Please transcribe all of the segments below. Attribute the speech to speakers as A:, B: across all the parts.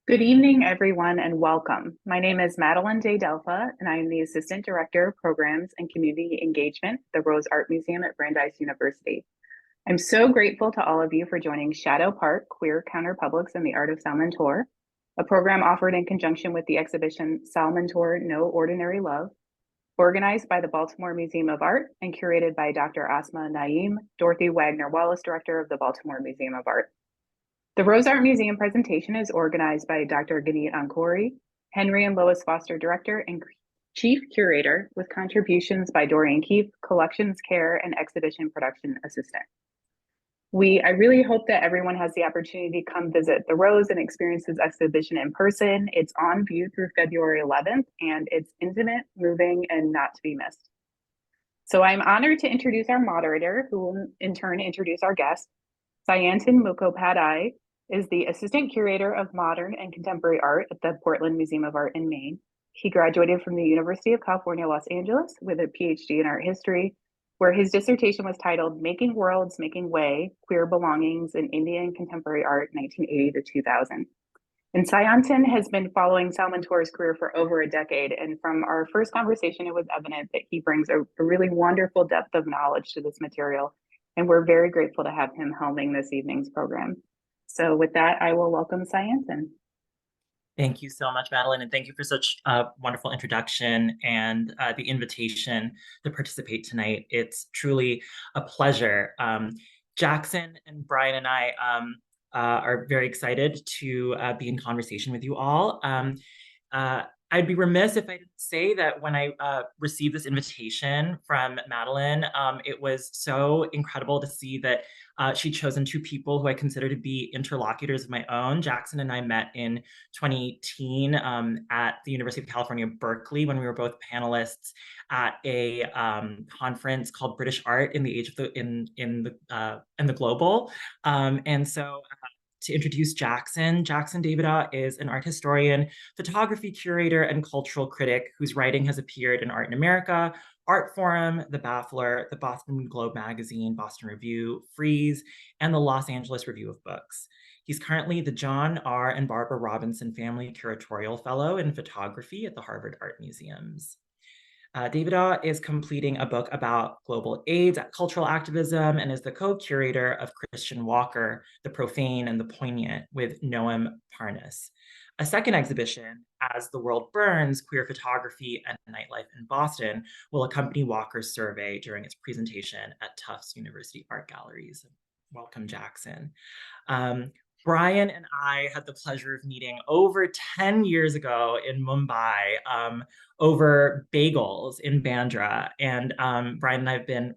A: Good evening, everyone, and welcome. My name is Madeline J. Delfa, and I am the Assistant Director of Programs and Community Engagement at the Rose Art Museum at Brandeis University. I'm so grateful to all of you for joining Shadow Part, Queer Counterpublics and the Art of Salman Toor, a program offered in conjunction with the exhibition Salman Toor, No Ordinary Love, organized by the Baltimore Museum of Art and curated by Dr. Asma Naeem, Dorothy Wagner Wallace, Director of the Baltimore Museum of Art. The Rose Art Museum presentation is organized by Dr. Ganeet Ankori, Henry and Lois Foster Director and Chief Curator, with contributions by Dorian Keefe, Collections Care and Exhibition Production Assistant. I really hope that everyone has the opportunity to come visit the Rose and experience this exhibition in person. It's on view through February 11th, and it's intimate, moving, and not to be missed. So I'm honored to introduce our moderator, who will in turn introduce our guest. Sayantan Mukhopadhyay is the Assistant Curator of Modern and Contemporary Art at the Portland Museum of Art in Maine. He graduated from the University of California, Los Angeles with a PhD in art history, where his dissertation was titled Making Worlds, Making Way, Queer Belongings in Indian Contemporary Art, 1980 to 2000. And Sayantan has been following Salman Toor's career for over a decade. And from our first conversation, it was evident that he brings a really wonderful depth of knowledge to this material. And we're very grateful to have him helming this evening's program. So with that, I will welcome Sayantan.
B: Thank you so much, Madeline, and thank you for such a wonderful introduction and the invitation to participate tonight. It's truly a pleasure. Jackson and Brian and I are very excited to be in conversation with you all. I'd be remiss if I didn't say that when I received this invitation from Madeline, it was so incredible to see that she'd chosen two people who I consider to be interlocutors of my own. Jackson and I met in 2018 at the University of California, Berkeley, when we were both panelists at a conference called British Art in the Age of the in the Global. And so to introduce Jackson. Jackson Davidow is an art historian, photography curator, and cultural critic whose writing has appeared in Art in America, Art Forum, The Baffler, the Boston Globe Magazine, Boston Review, Frieze, and the Los Angeles Review of Books. He's currently the John R. and Barbara Robinson Family Curatorial Fellow in Photography at the Harvard Art Museums. Davidow is completing a book about global AIDS, cultural activism, and is the co-curator of Christian Walker, The Profane and the Poignant, with Noam Parnas. A second exhibition, As the World Burns, Queer Photography and Nightlife in Boston, will accompany Walker's survey during its presentation at Tufts University Art Galleries. Welcome, Jackson. Brian and I had the pleasure of meeting over 10 years ago in Mumbai over bagels in Bandra. And Brian and I have been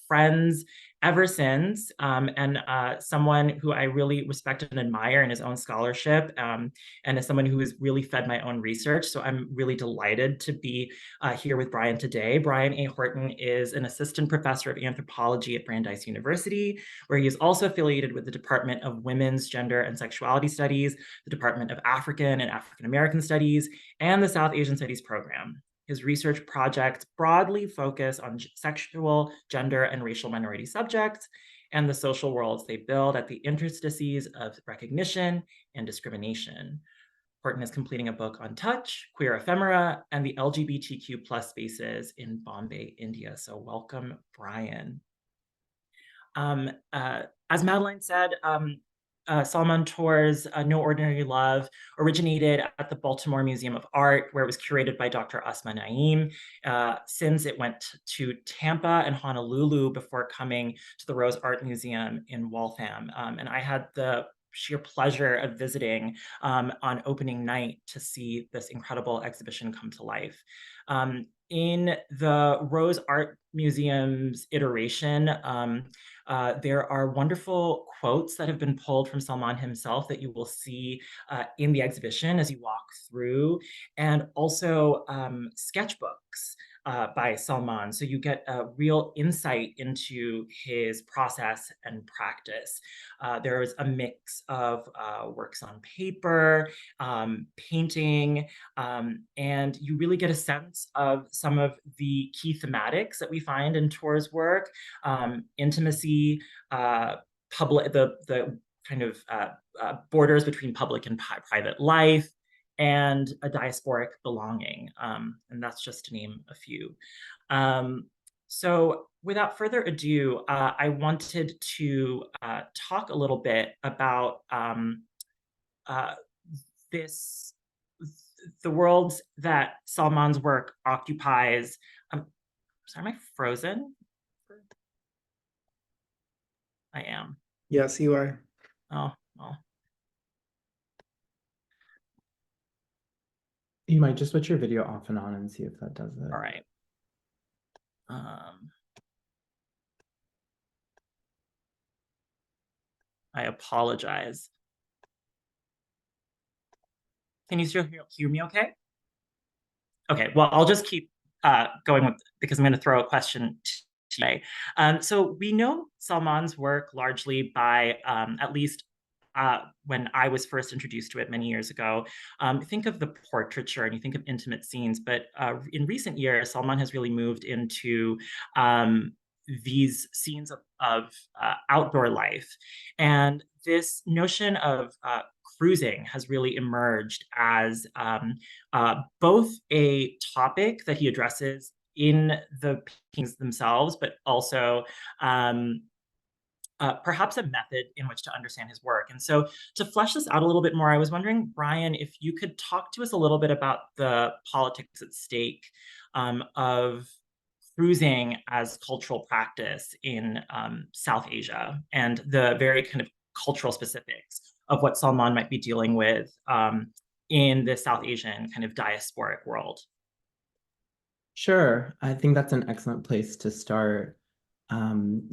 B: friends ever since, and someone who I really respect and admire in his own scholarship, and as someone who has really fed my own research. So I'm really delighted to be here with Brian today. Brian A. Horton is an assistant professor of anthropology at Brandeis University, where he is also affiliated with the Department of Women's, Gender, and Sexuality Studies, the Department of African and African American Studies, and the South Asian Studies program. His research projects broadly focus on sexual, gender, and racial minority subjects and the social worlds they build at the interstices of recognition and discrimination. Horton is completing a book on touch, queer ephemera, and the LGBTQ plus spaces in Bombay, India. So welcome, Brian. As Madeline said, Salman Toor's No Ordinary Love originated at the Baltimore Museum of Art, where it was curated by Dr. Asma Naeem. Since it went to Tampa and Honolulu before coming to the Rose Art Museum in Waltham. And I had the sheer pleasure of visiting on opening night to see this incredible exhibition come to life. In the Rose Art Museum's iteration, there are wonderful quotes that have been pulled from Salman himself that you will see in the exhibition as you walk through, and also sketchbooks by Salman. So you get a real insight into his process and practice. There is a mix of works on paper, painting, and you really get a sense of some of the key thematics that we find in Toor's work: intimacy, the kind of borders between public and private life, and a diasporic belonging. And that's just to name a few. So without further ado, I wanted to talk a little bit about uh, this, the world that Salman's work occupies. Sorry, am I frozen? I am.
C: Yes, you are.
B: Oh, well.
C: You might just switch your video off and on and see if that does it.
B: All right. I apologize. Can you still hear me okay? Okay, well, I'll just keep going with, because I'm going to throw a question today. So we know Salman's work largely by, at least when I was first introduced to it many years ago, think of the portraiture and you think of intimate scenes, but in recent years, Salman has really moved into these scenes of outdoor life. And this notion of cruising has really emerged as both a topic that he addresses in the paintings themselves, but also perhaps a method in which to understand his work. And so to flesh this out a little bit more, I was wondering, Brian, if you could talk to us a little bit about the politics at stake of cruising as cultural practice in South Asia, and the very kind of cultural specifics of what Salman might be dealing with in the South Asian kind of diasporic world.
C: Sure, I think that's an excellent place to start.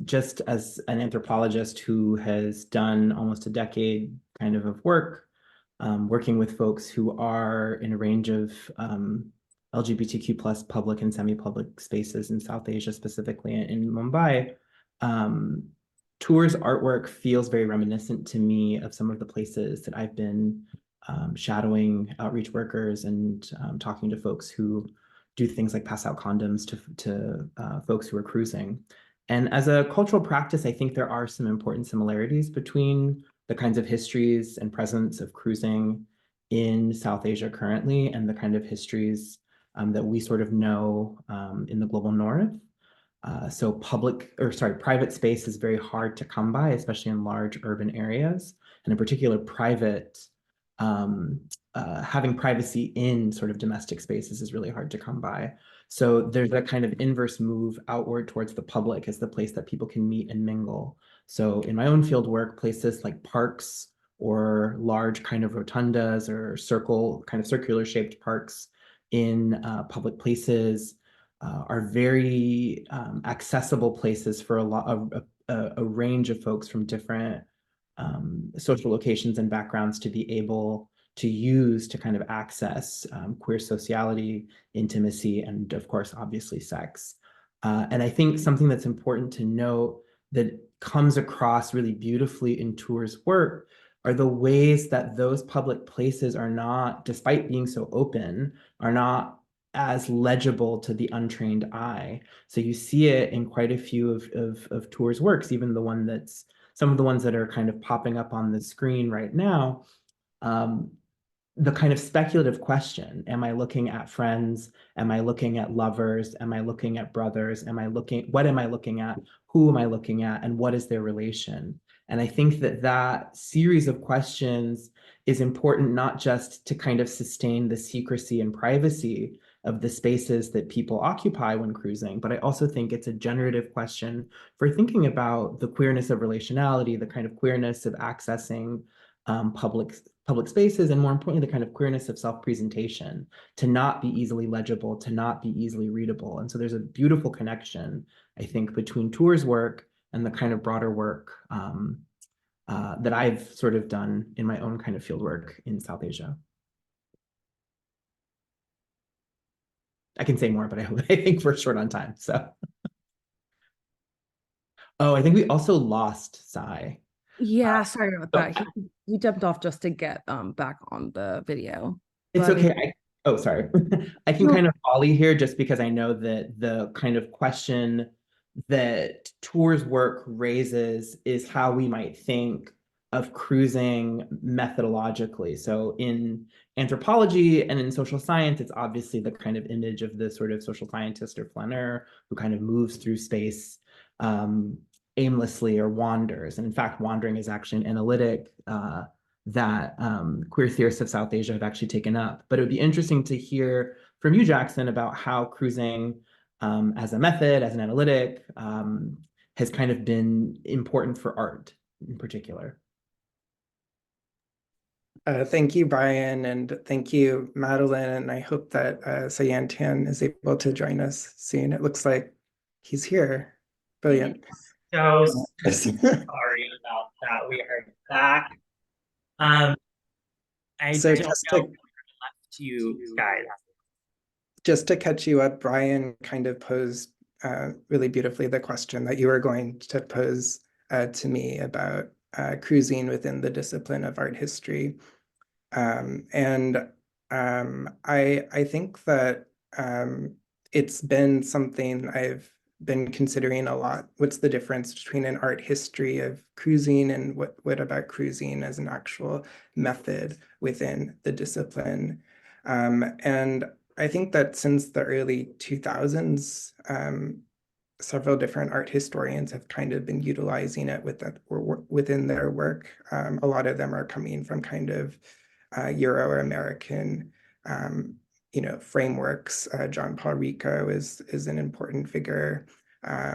C: Just as an anthropologist who has done almost a decade kind of work, working with folks who are in a range of LGBTQ plus public and semi-public spaces in South Asia, specifically in Mumbai, Toor's artwork feels very reminiscent to me of some of the places that I've been shadowing outreach workers and talking to folks who do things like pass out condoms to folks who are cruising. And as a cultural practice, I think there are some important similarities between the kinds of histories and presence of cruising in South Asia currently and the kind of histories that we sort of know in the global north. So private space is very hard to come by, especially in large urban areas, and in particular, having privacy in sort of domestic spaces is really hard to come by. So there's a kind of inverse move outward towards the public as the place that people can meet and mingle. So in my own field work, places like parks or large kind of rotundas or circular shaped parks in public places are very accessible places for a range of folks from different social locations and backgrounds to be able to use to kind of access queer sociality, intimacy, and of course, obviously sex. And I think something that's important to note that comes across really beautifully in Toor's work are the ways that those public places are not, despite being so open, are not as legible to the untrained eye. So you see it in quite a few of Toor's works, even some of the ones that are kind of popping up on the screen right now. The kind of speculative question, am I looking at friends? Am I looking at lovers? Am I looking at brothers? What am I looking at? Who am I looking at? And what is their relation? And I think that series of questions is important, not just to kind of sustain the secrecy and privacy of the spaces that people occupy when cruising, but I also think it's a generative question for thinking about the queerness of relationality, the kind of queerness of accessing public spaces, and more importantly, the kind of queerness of self-presentation, to not be easily legible, to not be easily readable. And so there's a beautiful connection, I think, between Toor's work and the kind of broader work that I've sort of done in my own kind of field work in South Asia. I can say more, but I think we're short on time, so. Oh, I think we also lost Sai.
D: Yeah, sorry about that. He jumped off just to get back on the video.
C: It's okay. Sorry. I can kind of volley here just because I know that the kind of question that Toor's work raises is how we might think cruising methodologically. So in anthropology and in social science, it's obviously the kind of image of the sort of social scientist or flaneur who kind of moves through space aimlessly or wanders. And in fact, wandering is actually an analytic that queer theorists of South Asia have actually taken up. But it would be interesting to hear from you, Jackson, about how cruising as a method, as an analytic, has kind of been important for art in particular.
E: Thank you, Brian, and thank you, Madeline. And I hope that Sayantan is able to join us soon. It looks like he's here. Brilliant.
B: So sorry about that. We are back. I
E: So
B: don't
E: just
B: know
E: to,
B: what left to you guys.
E: just to catch you up, Brian kind of posed really beautifully the question that you were going to pose to me about cruising within the discipline of art history. I think that it's been something I've been considering a lot. What's the difference between an art history of cruising and what about cruising as an actual method within the discipline? And I think that since the early 2000s, several different art historians have kind of been utilizing it within their work. A lot of them are coming from kind of Euro or American, frameworks. John Paul Rico is an important figure.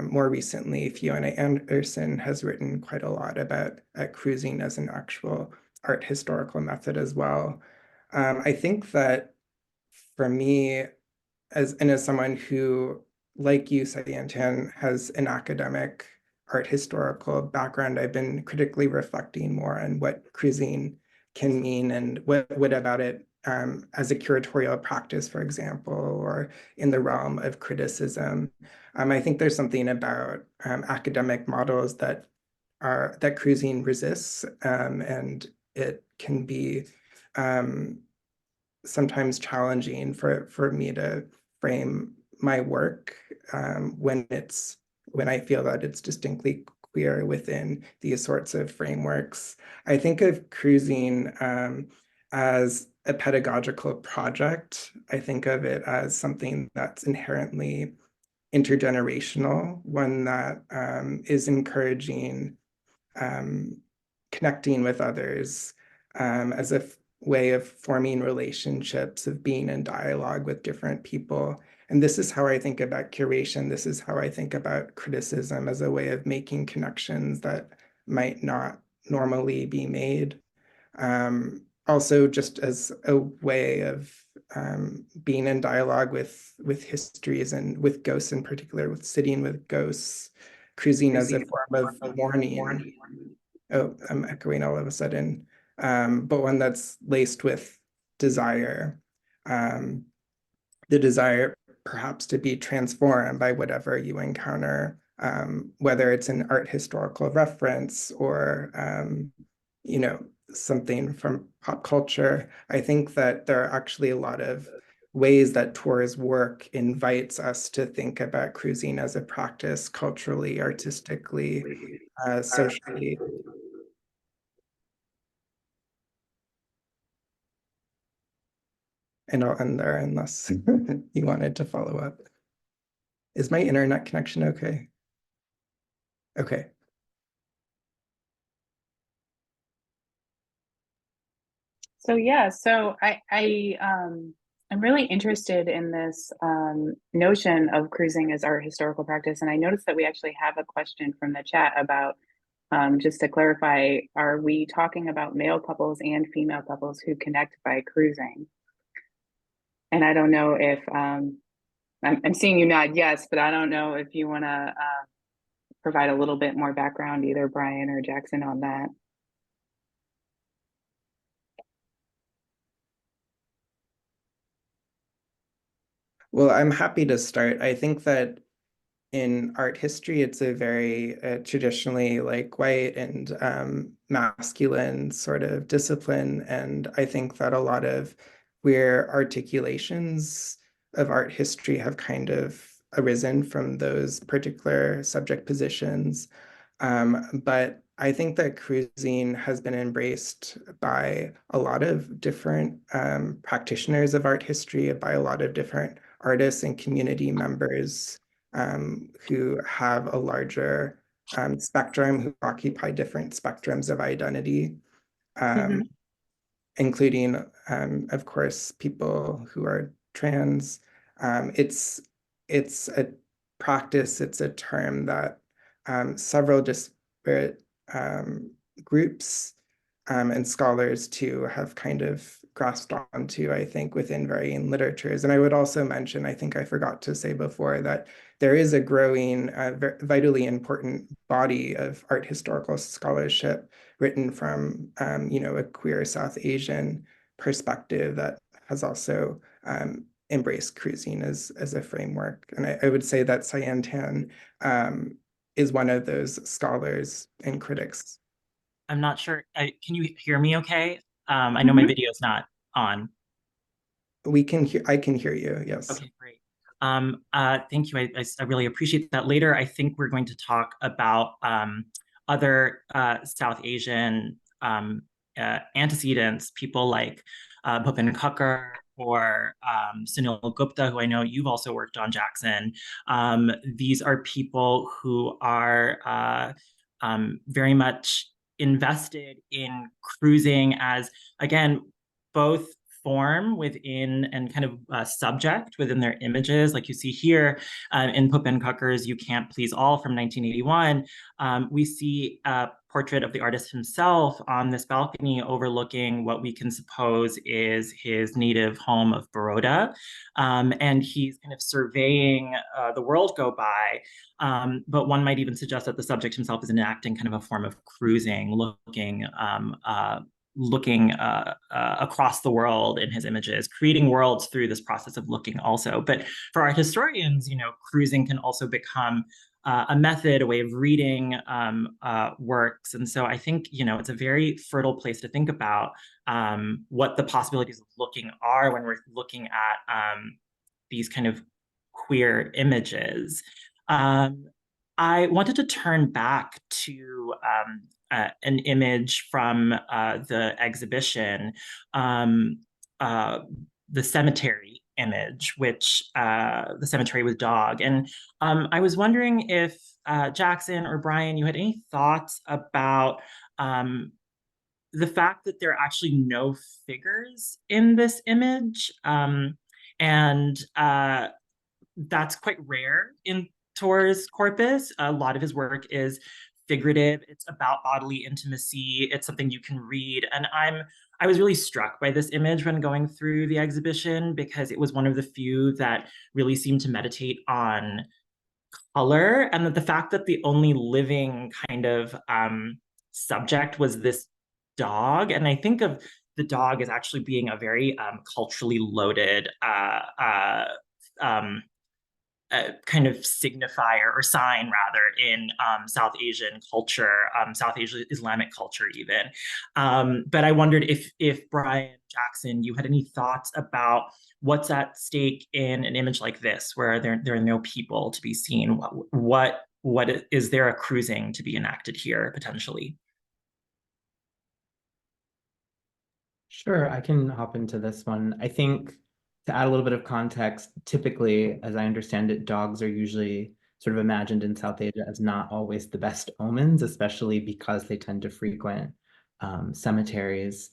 E: More recently, Fiona Anderson has written quite a lot about cruising as an actual art historical method as well. I think that for me, as someone who, like you, Sayantan, has an academic art historical background, I've been critically reflecting more on what cruising can mean and what about it as a curatorial practice, for example, or in the realm of criticism. I think there's something about academic models that cruising resists, and it can be sometimes challenging for me to frame my work when I feel that it's distinctly queer within these sorts of frameworks. I think of cruising as a pedagogical project. I think of it as something that's inherently intergenerational, one that is encouraging connecting with others as a way of forming relationships, of being in dialogue with different people. And this is how I think about curation. This is how I think about criticism, as a way of making connections that might not normally be made. Also, just as a way of being in dialogue with histories and with ghosts in particular, with sitting with ghosts, cruising as a form of mourning. Oh, I'm echoing all of a sudden. But one that's laced with desire. The desire perhaps to be transformed by whatever you encounter, whether it's an art historical reference or something from pop culture. I think that there are actually a lot of ways that Toor's work invites us to think about cruising as a practice, culturally, artistically, socially. And I'll end there unless you wanted to follow up. Is my internet connection okay? Okay.
A: So yeah, I'm really interested in this notion of cruising as art historical practice, and I noticed that we actually have a question from the chat about just to clarify, are we talking about male couples and female couples who connect by cruising? And I don't know if I'm seeing you nod yes, but I don't know if you want to provide a little bit more background, either Brian or Jackson, on that.
E: Well, I'm happy to start. I think that in art history, it's a very traditionally like white and masculine sort of discipline. And I think that a lot of queer articulations of art history have kind of arisen from those particular subject positions. But I think that cruising has been embraced by a lot of different practitioners of art history, by a lot of different artists and community members who have a larger spectrum, who occupy different spectrums of identity, including, of course, people who are trans. It's a practice, it's a term that several disparate groups and scholars too have kind of grasped onto, I think, within varying literatures. And I would also mention, I think I forgot to say before, that there is a growing, vitally important body of art historical scholarship written from, a queer South Asian perspective that has also embraced cruising as a framework. And I would say that Sayantan is one of those scholars and critics.
B: I'm not sure. Can you hear me okay? I know my video is not on.
E: I can hear you, yes.
B: Okay, great. Thank you. I really appreciate that. Later, I think we're going to talk about other South Asian antecedents, people like Bhupen Kakkar or Sunil Gupta, who I know you've also worked on, Jackson. These are people who are very much invested in cruising as, again, both form within and kind of subject within their images. Like you see here in Bhupen Kakkar's You Can't Please All from 1981, we see a portrait of the artist himself on this balcony overlooking what we can suppose is his native home of Baroda. And he's kind of surveying the world go by. But one might even suggest that the subject himself is enacting kind of a form of cruising, looking across the world in his images, creating worlds through this process of looking also. But for our historians, cruising can also become a method, a way of reading works. And so I think, it's a very fertile place to think about what the possibilities of looking are when we're looking at these kind of queer images. I wanted to turn back to an image from the exhibition, the cemetery image, which the cemetery with dog. And I was wondering if Jackson or Brian, you had any thoughts about the fact that there are actually no figures in this image. And that's quite rare in Toor's corpus. A lot of his work is figurative. It's about bodily intimacy. It's something you can read. And I was really struck by this image when going through the exhibition because it was one of the few that really seemed to meditate on color, and that the fact that the only living kind of subject was this dog. And I think of the dog as actually being a very culturally loaded kind of signifier or sign rather in South Asian culture, South Asian Islamic culture even. But I wondered if Brian, Jackson, you had any thoughts about what's at stake in an image like this, where there are no people to be seen. What is there a cruising to be enacted here potentially?
C: Sure, I can hop into this one. I think to add a little bit of context, typically, as I understand it, dogs are usually sort of imagined in South Asia as not always the best omens, especially because they tend to frequent cemeteries.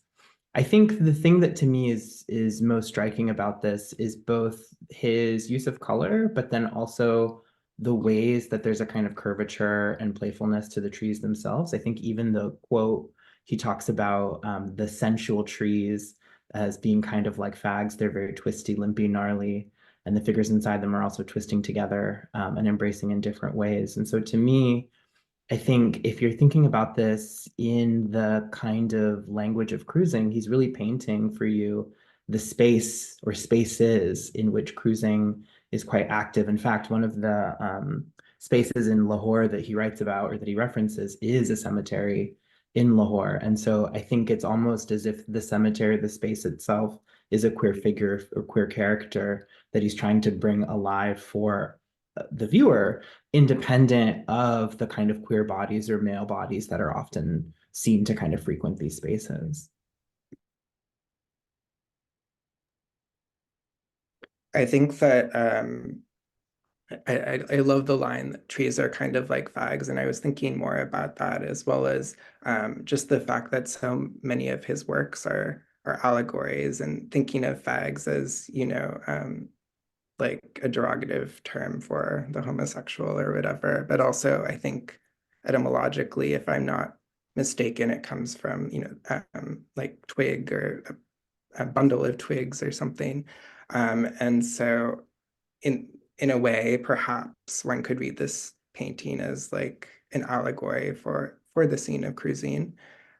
C: I think the thing that to me is most striking about this is both his use of color, but then also the ways that there's a kind of curvature and playfulness to the trees themselves. I think even the quote, he talks about the sensual trees as being kind of like fags. They're very twisty, limpy, gnarly, and the figures inside them are also twisting together and embracing in different ways. And so to me, I think if you're thinking about this in the kind of language of cruising, he's really painting for you the space or spaces in which cruising is quite active. In fact, one of the spaces in Lahore that he writes about or that he references is a cemetery in Lahore. And so I think it's almost as if the cemetery, the space itself, is a queer figure or queer character that he's trying to bring alive for the viewer, independent of the kind of queer bodies or male bodies that are often seen to kind of frequent these spaces.
E: I think that I love the line that trees are kind of like fags, and I was thinking more about that, as well as just the fact that so many of his works are allegories, and thinking of fags as, you know, like a derogative term for the homosexual or whatever. But also, I think etymologically, if I'm not mistaken, it comes from, you know, like twig, or a bundle of twigs or something. And so in a way, perhaps one could read this painting as like an allegory for the scene of cruising.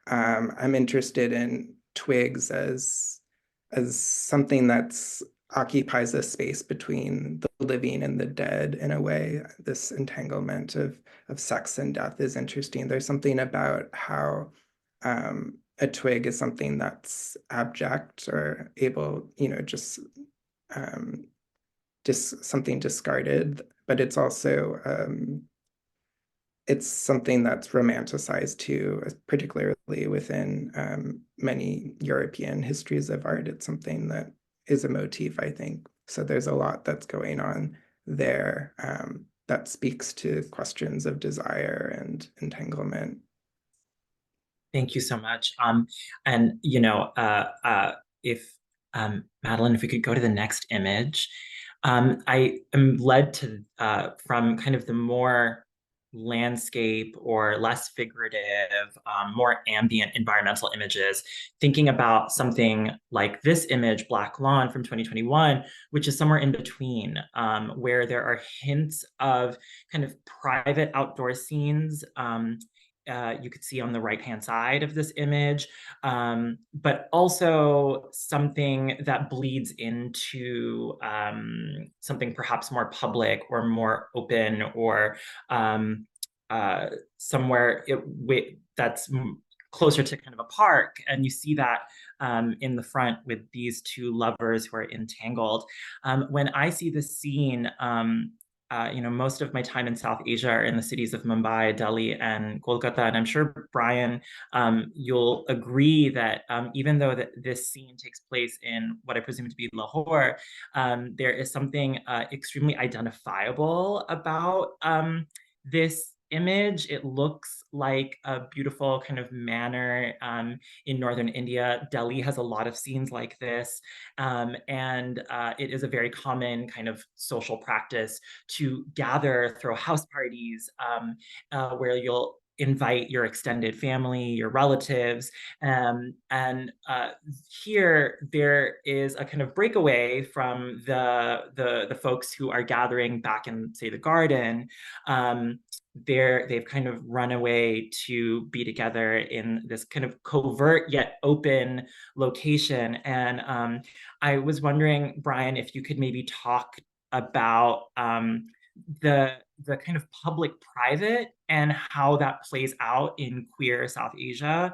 E: I'm interested in twigs as something that's occupies a space between the living and the dead in a way. This entanglement of sex and death is interesting. There's something about how a twig is something that's abject or able, you know, just something discarded, but it's also it's something that's romanticized too, particularly within many European histories of art. It's something that is a motif, I think. So there's a lot that's going on there that speaks to questions of desire and entanglement.
B: Thank you so much. And you know, if Madeline, if we could go to the next image, I am led to from kind of the more landscape or less figurative, more ambient environmental images, thinking about something like this image, Black Lawn from 2021, which is somewhere in between, where there are hints of kind of private outdoor scenes. You could see on the right-hand side of this image, but also something that bleeds into something perhaps more public or more open, or somewhere that's closer to kind of a park. And you see that in the front with these two lovers who are entangled. When I see this scene, you know, most of my time in South Asia are in the cities of Mumbai, Delhi, and Kolkata. And I'm sure, Brian, you'll agree that even though this scene takes place in what I presume to be Lahore, there is something extremely identifiable about this image. It looks like a beautiful kind of manor in northern India. Delhi has a lot of scenes like this. And it is a very common kind of social practice to gather, throw house parties, where you'll invite your extended family, your relatives. And here there is a kind of breakaway from the folks who are gathering back in, say, the garden. They've kind of run away to be together in this kind of covert yet open location. And I was wondering, Brian, if you could maybe talk about the kind of public-private and how that plays out in queer South Asia.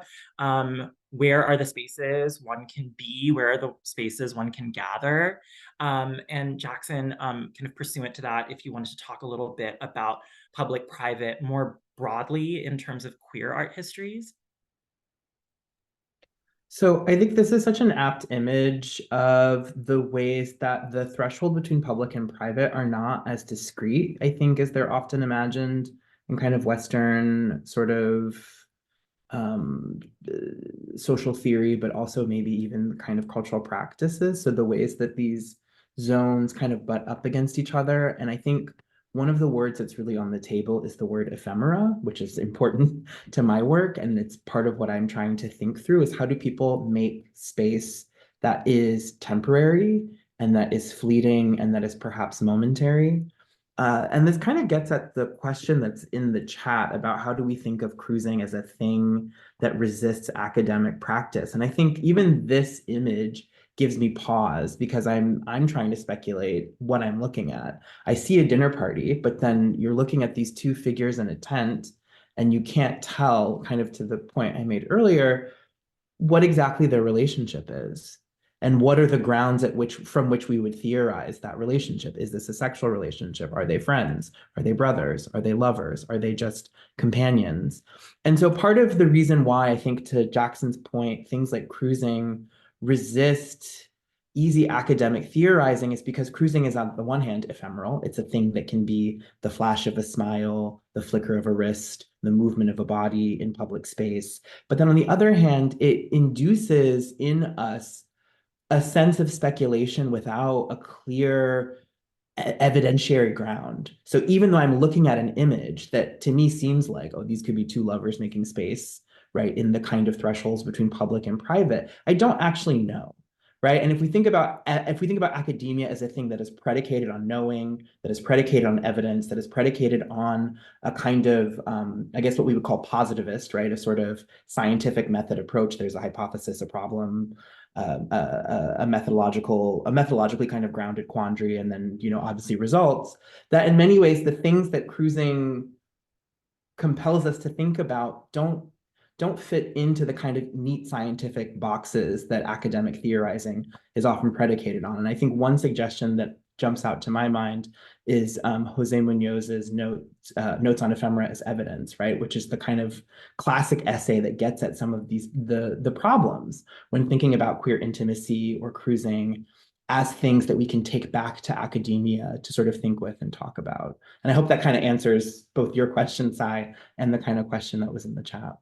B: Where are the spaces one can be? Where are the spaces one can gather? And Jackson, kind of pursuant to that, if you wanted to talk a little bit about public-private more broadly in terms of queer art histories.
C: So I think this is such an apt image of the ways that the threshold between public and private are not as discrete, I think, as they're often imagined in kind of Western sort of social theory, but also maybe even kind of cultural practices. So the ways that these zones kind of butt up against each other. And I think one of the words that's really on the table is the word ephemera, which is important to my work. And it's part of what I'm trying to think through is how do people make space that is temporary and that is fleeting and that is perhaps momentary. And this kind of gets at the question that's in the chat about how do we think of cruising as a thing that resists academic practice. And I think even this image gives me pause because I'm trying to speculate what I'm looking at. I see a dinner party, but then you're looking at these two figures in a tent and you can't tell, kind of to the point I made earlier, what exactly their relationship is. And what are the grounds from which we would theorize that relationship? Is this a sexual relationship? Are they friends? Are they brothers? Are they lovers? Are they just companions? And so part of the reason why I think, to Jackson's point, things like cruising resist easy academic theorizing is because cruising is, on the one hand, ephemeral. It's a thing that can be the flash of a smile, the flicker of a wrist, the movement of a body in public space. But then on the other hand, it induces in us a sense of speculation without a clear evidentiary ground. So even though I'm looking at an image that to me seems like, oh, these could be two lovers making space, right, in the kind of thresholds between public and private, I don't actually know. Right. And if we think about academia as a thing that is predicated on knowing, that is predicated on evidence, that is predicated on a kind of, I guess what we would call positivist, right, a sort of scientific method approach. There's a hypothesis, a problem, a methodologically kind of grounded quandary, and then, you know, obviously results. That in many ways, the things that cruising compels us to think about don't fit into the kind of neat scientific boxes that academic theorizing is often predicated on. And I think one suggestion that jumps out to my mind is Jose Munoz's notes on ephemera as evidence, right? Which is the kind of classic essay that gets at some of the problems when thinking about queer intimacy or cruising as things that we can take back to academia to sort of think with and talk about. And I hope that kind of answers both your question, Sai, and the kind of question that was in the chat.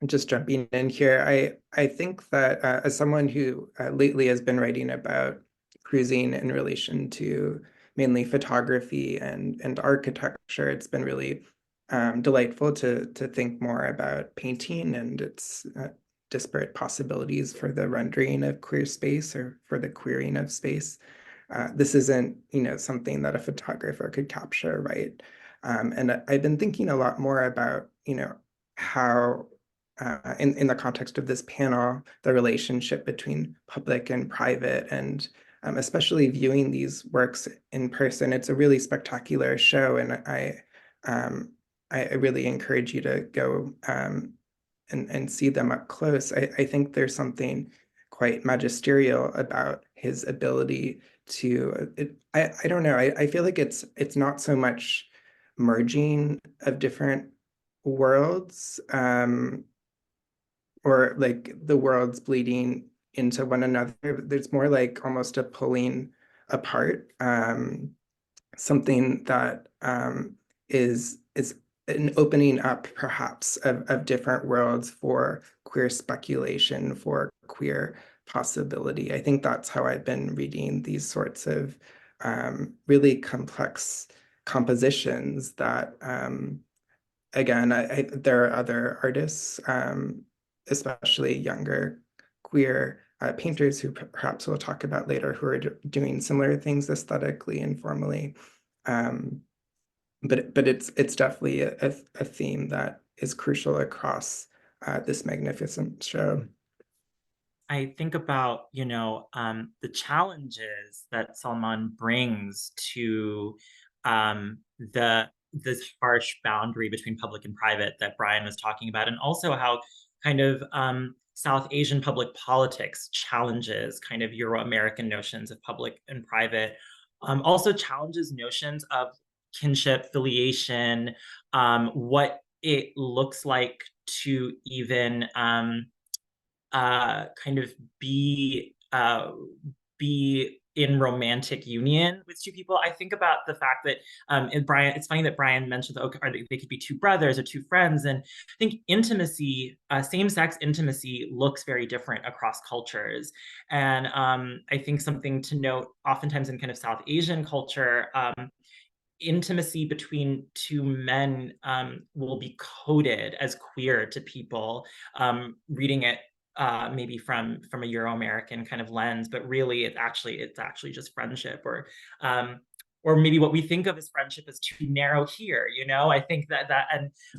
E: Just jumping in here, I think that as someone who lately has been writing about cruising in relation to mainly photography and architecture, it's been really delightful to think more about painting and its disparate possibilities for the rendering of queer space or for the queering of space. This isn't, you know, something that a photographer could capture, right? And I've been thinking a lot more about, you know, how in the context of this panel, the relationship between public and private, and especially viewing these works in person. It's a really spectacular show, and I really encourage you to go and see them up close. I think there's something quite magisterial about his ability to, I don't know, I feel like it's not so much merging of different worlds, or like the worlds bleeding into one another. There's more like almost a pulling apart, something that is an opening up perhaps of different worlds for queer speculation, for queer possibility. I think that's how I've been reading these sorts of really complex compositions that, again, there are other artists, especially younger queer painters who perhaps we'll talk about later, who are doing similar things aesthetically and formally. But it's definitely a theme that is crucial across this magnificent show.
B: I think about, you know, the challenges that Salman brings to this harsh boundary between public and private that Brian was talking about, and also how kind of South Asian public politics challenges kind of Euro-American notions of public and private, also challenges notions of kinship, filiation, what it looks like to even kind of be in romantic union with two people. I think about the fact that Brian, it's funny that Brian mentioned that, okay, they could be two brothers or two friends, and I think intimacy, same-sex intimacy, looks very different across cultures. And I think something to note, oftentimes in kind of South Asian culture, intimacy between two men will be coded as queer to people reading it maybe from a Euro-American kind of lens, but really it's actually just friendship, or maybe what we think of as friendship is too narrow here, you know. I think that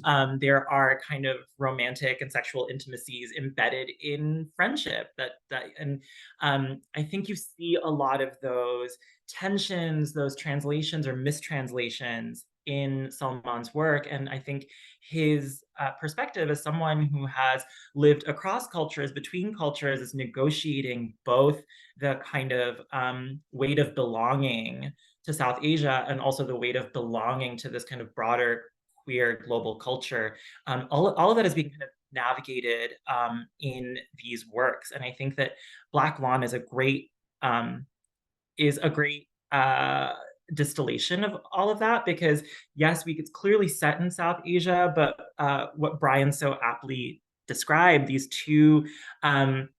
B: and there are kind of romantic and sexual intimacies embedded in friendship and I think you see a lot of those tensions, those translations or mistranslations in Salman's work. And I think his perspective as someone who has lived across cultures, between cultures, is negotiating both the kind of weight of belonging to South Asia and also the weight of belonging to this kind of broader queer global culture. All of that is being kind of navigated in these works. And I think that Black Lawn is a great distillation of all of that, because yes, it's clearly set in South Asia, but what Brian so aptly described, these two, I'm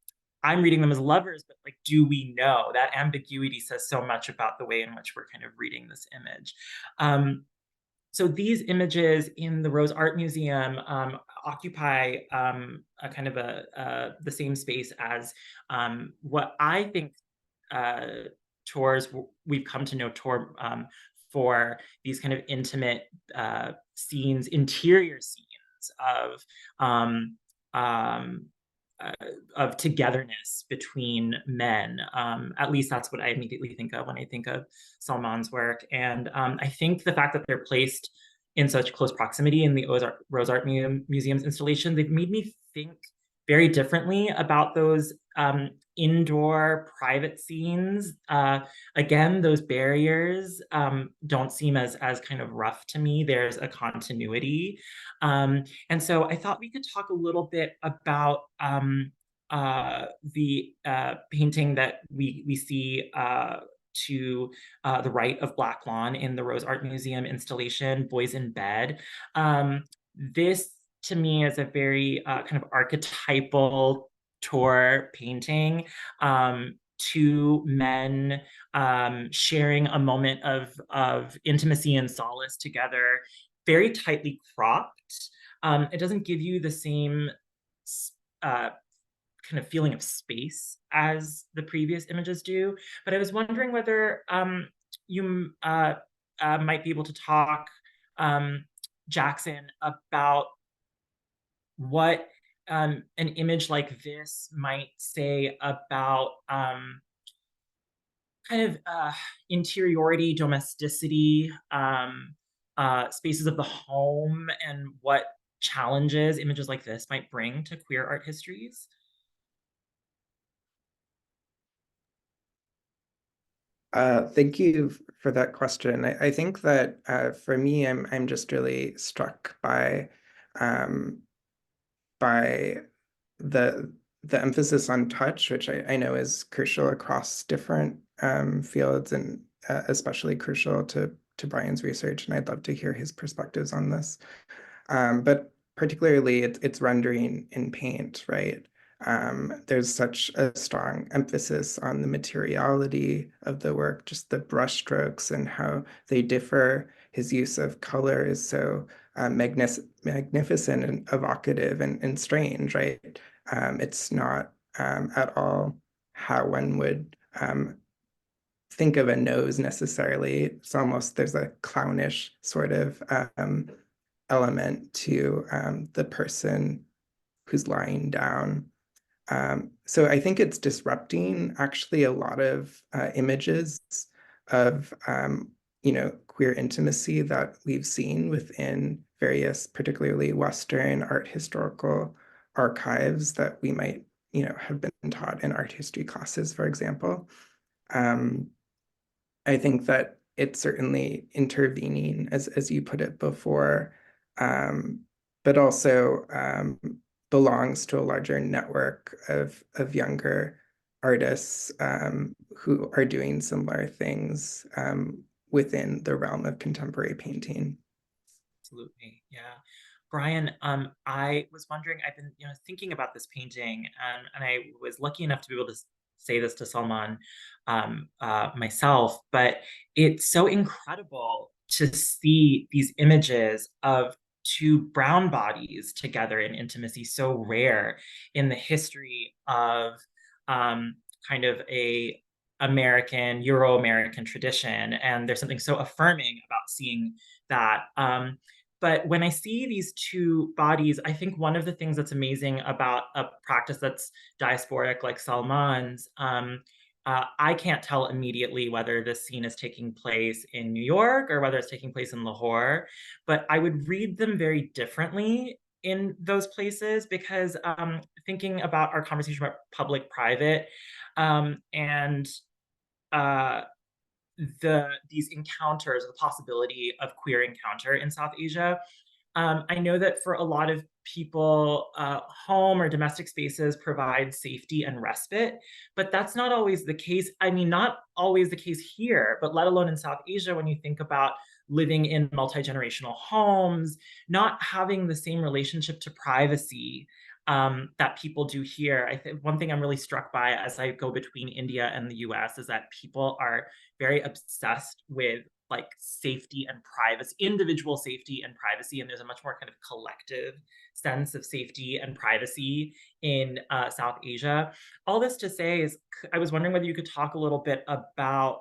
B: reading them as lovers, but like, do we know? That ambiguity says so much about the way in which we're kind of reading this image. So these images in the Rose Art Museum occupy a kind of the same space as what I think tours we've come to know tour for these kind of intimate scenes, interior scenes of togetherness between men. At least that's what I immediately think of when I think of Salman's work. And I think the fact that they're placed in such close proximity in the Rose Art Museum's installation, they've made me think very differently about those indoor private scenes. Again, those barriers don't seem as kind of rough to me. There's a continuity. And so I thought we could talk a little bit about the painting that we see to the right of Black Lawn in the Rose Art Museum installation, Boys in Bed. This, to me, is a very kind of archetypal tour painting. Two men sharing a moment of intimacy and solace together, very tightly cropped. It doesn't give you the same kind of feeling of space as the previous images do. But I was wondering whether you might be able to talk, Jackson, about what an image like this might say about kind of interiority, domesticity, spaces of the home, and what challenges images like this might bring to queer art histories.
E: Thank you for that question. I think that for me, I'm just really struck by the emphasis on touch, which I know is crucial across different fields, and especially crucial to Brian's research. And I'd love to hear his perspectives on this. But particularly, it's rendering in paint, right? There's such a strong emphasis on the materiality of the work, just the brushstrokes and how they differ. His use of color is so magnificent and evocative and strange, right? It's not at all how one would think of a nose necessarily. It's almost, there's a clownish sort of element to the person who's lying down. So I think it's disrupting actually a lot of images of queer intimacy that we've seen within various, particularly Western art historical archives that we might have been taught in art history classes, for example. I think that it's certainly intervening, as you put it before, but also belongs to a larger network of younger artists who are doing similar things within the realm of contemporary painting.
B: Absolutely, yeah. Brian, I was wondering, I've been thinking about this painting, and I was lucky enough to be able to say this to Salman myself, but it's so incredible to see these images of two brown bodies together in intimacy, so rare in the history of kind of a American, Euro-American tradition. And there's something so affirming about seeing that. But when I see these two bodies, I think one of the things that's amazing about a practice that's diasporic like Salman's I can't tell immediately whether this scene is taking place in New York or whether it's taking place in Lahore, but I would read them very differently in those places because thinking about our conversation about public-private and these encounters, the possibility of queer encounter in South Asia, I know that for a lot of people, home or domestic spaces provide safety and respite, but that's not always the case. I mean, not always the case here, but let alone in South Asia, when you think about living in multi-generational homes, not having the same relationship to privacy that people do here. I think one thing I'm really struck by as I go between India and the US is that people are very obsessed with like safety and privacy, individual safety and privacy. And there's a much more kind of collective sense of safety and privacy in South Asia. All this to say is, I was wondering whether you could talk a little bit about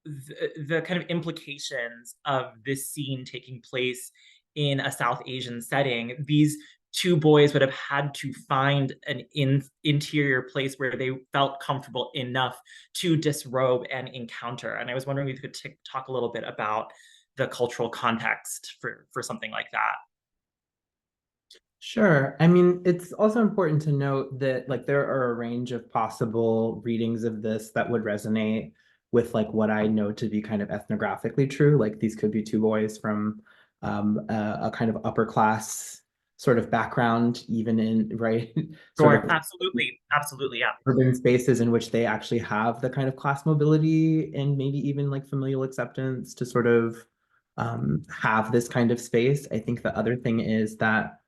B: the kind of implications of this scene taking place in a South Asian setting. These two boys would have had to find an interior place where they felt comfortable enough to disrobe and encounter. And I was wondering if you could talk a little bit about the cultural context for something like that.
C: Sure. I mean, it's also important to note that like there are a range of possible readings of this that would resonate with like what I know to be kind of ethnographically true. Like these could be two boys from a kind of upper class sort of background, even in right sort
B: Sure,
C: of
B: absolutely, yeah.
C: urban spaces in which they actually have the kind of class mobility and maybe even like familial acceptance to sort of have this kind of space. I think the other thing is that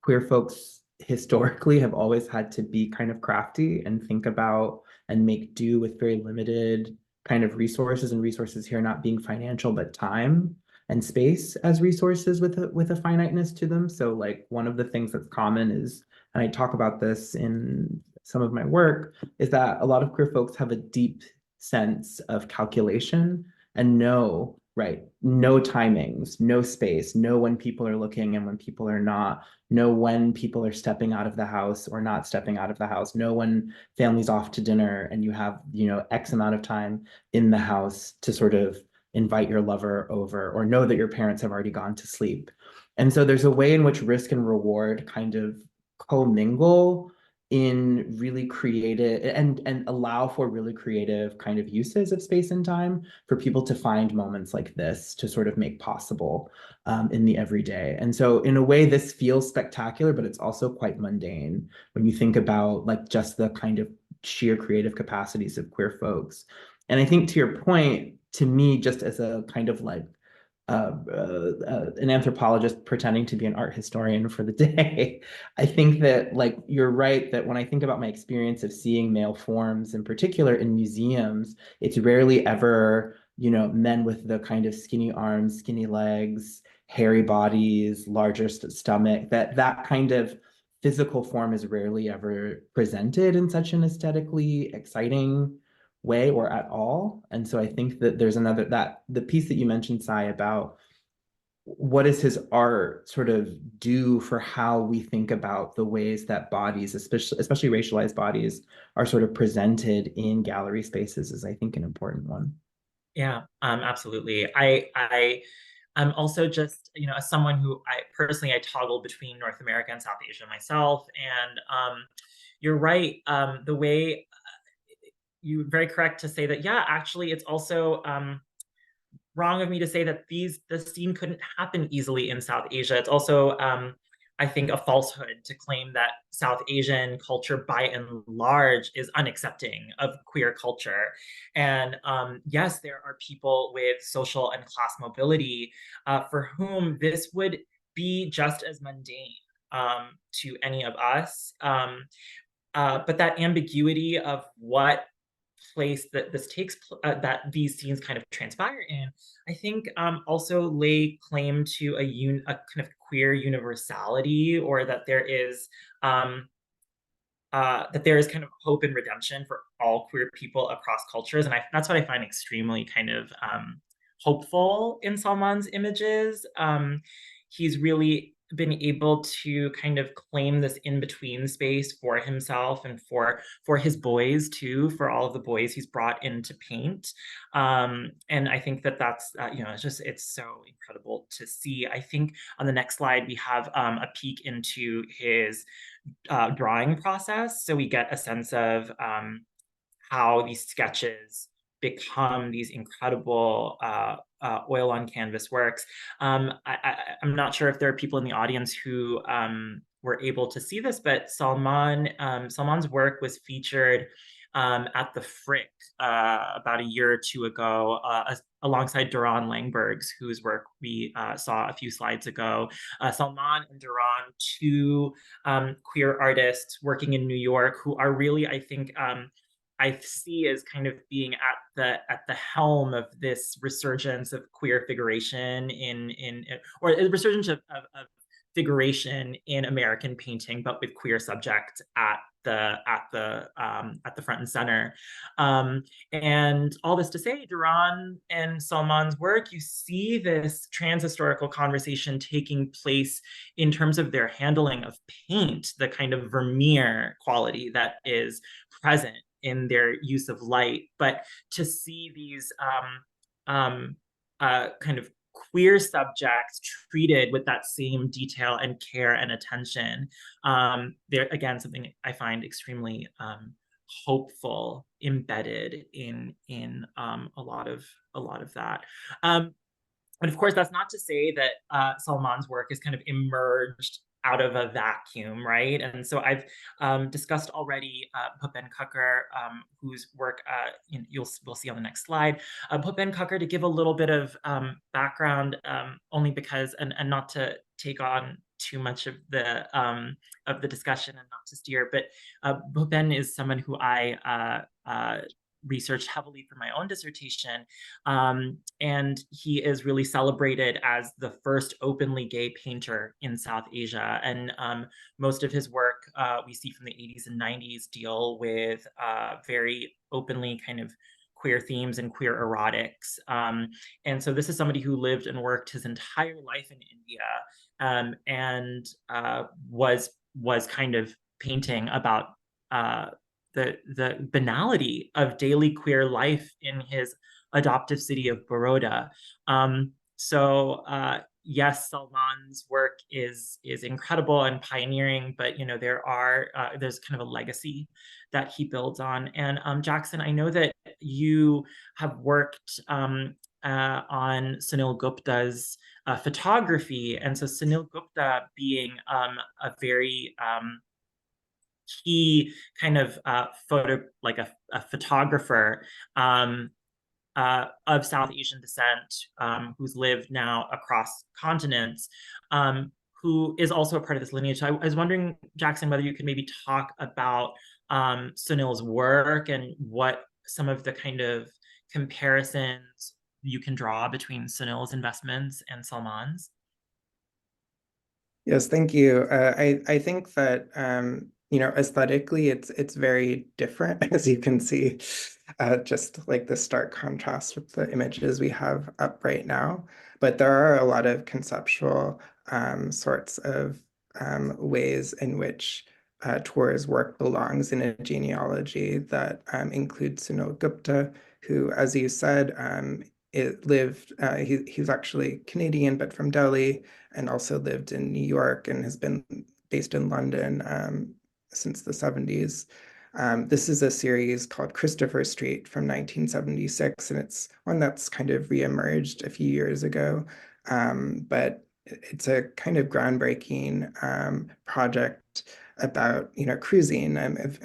C: queer folks historically have always had to be kind of crafty and think about and make do with very limited kind of resources, and resources here not being financial but time and space as resources with a finiteness to them. So like one of the things that's common is, and I talk about this in some of my work, is that a lot of queer folks have a deep sense of calculation and know, right, no timings, no space, know when people are looking and when people are not, know when people are stepping out of the house or not stepping out of the house, know when family's off to dinner and you have, you know, X amount of time in the house to sort of invite your lover over, or know that your parents have already gone to sleep. And so there's a way in which risk and reward kind of commingle in really creative and allow for really creative kind of uses of space and time for people to find moments like this to sort of make possible in the everyday. And so in a way, this feels spectacular, but it's also quite mundane when you think about like just the kind of sheer creative capacities of queer folks. And I think to your point, to me, just as a kind of like an anthropologist pretending to be an art historian for the day, I think that like you're right that when I think about my experience of seeing male forms in particular in museums, it's rarely ever, you know, men with the kind of skinny arms, skinny legs, hairy bodies, larger stomach, that kind of physical form is rarely ever presented in such an aesthetically exciting way or at all. And so I think that there's another, that the piece that you mentioned, Sai, about what does his art sort of do for how we think about the ways that bodies, especially racialized bodies, are sort of presented in gallery spaces is, I think, an important one.
B: Yeah, absolutely. I'm also just, you know, as someone who I personally toggle between North America and South Asia myself, and you're right. The way you're very correct to say that, yeah, actually, it's also wrong of me to say that the scene couldn't happen easily in South Asia. It's also, I think, a falsehood to claim that South Asian culture, by and large, is unaccepting of queer culture. And yes, there are people with social and class mobility for whom this would be just as mundane to any of us. But that ambiguity of what place that this takes that these scenes kind of transpire in, I think also lay claim to a kind of queer universality, or that there is kind of hope and redemption for all queer people across cultures. And that's what I find extremely kind of hopeful in Salman's images. He's really been able to kind of claim this in-between space for himself and for his boys too, for all of the boys he's brought in to paint. And I think that that's, it's so incredible to see. I think on the next slide, we have a peek into his drawing process. So we get a sense of how these sketches become these incredible oil on canvas works. I'm not sure if there are people in the audience who were able to see this, but Salman's work was featured at the Frick about a year or two ago, alongside Duran Langberg's, whose work we saw a few slides ago. Salman and Duran, two queer artists working in New York, who are really, I think, I see as kind of being at the helm of this resurgence of queer figuration or a resurgence of figuration in American painting, but with queer subject at the front and center. And all this to say, Duran and Salman's work, you see this trans-historical conversation taking place in terms of their handling of paint, the kind of Vermeer quality that is present in their use of light, but to see these kind of queer subjects treated with that same detail and care and attention, they're again something I find extremely hopeful, embedded in a lot of that. And of course, that's not to say that Salman's work is kind of emerged out of a vacuum, right? And so I've discussed already Bhupen Kakkar, whose work we'll see on the next slide. Bhupen Kakkar, to give a little bit of background, only because, and not to take on too much of the discussion and not to steer, but Bhupen is someone who I researched heavily for my own dissertation, and he is really celebrated as the first openly gay painter in South Asia. And most of his work we see from the 80s and 90s deal with very openly kind of queer themes and queer erotics. And so this is somebody who lived and worked his entire life in India, and was kind of painting about the banality of daily queer life in his adoptive city of Baroda. Yes, Salman's work is incredible and pioneering, but there's kind of a legacy that he builds on. And Jackson, I know that you have worked on Sunil Gupta's photography, and so Sunil Gupta being a very key kind of a photographer of South Asian descent, who's lived now across continents, who is also a part of this lineage. So I was wondering, Jackson, whether you could maybe talk about Sunil's work and what some of the kind of comparisons you can draw between Sunil's investments and Salman's.
E: Yes, thank you. I think that aesthetically it's very different, as you can see, just like the stark contrast with the images we have up right now. But there are a lot of conceptual sorts of ways in which Toor's work belongs in a genealogy that includes Sunil Gupta, who, as you said, he's actually Canadian, but from Delhi, and also lived in New York and has been based in London since the 70s. This is a series called Christopher Street from 1976, and it's one that's kind of reemerged a few years ago. But it's a kind of groundbreaking project about cruising.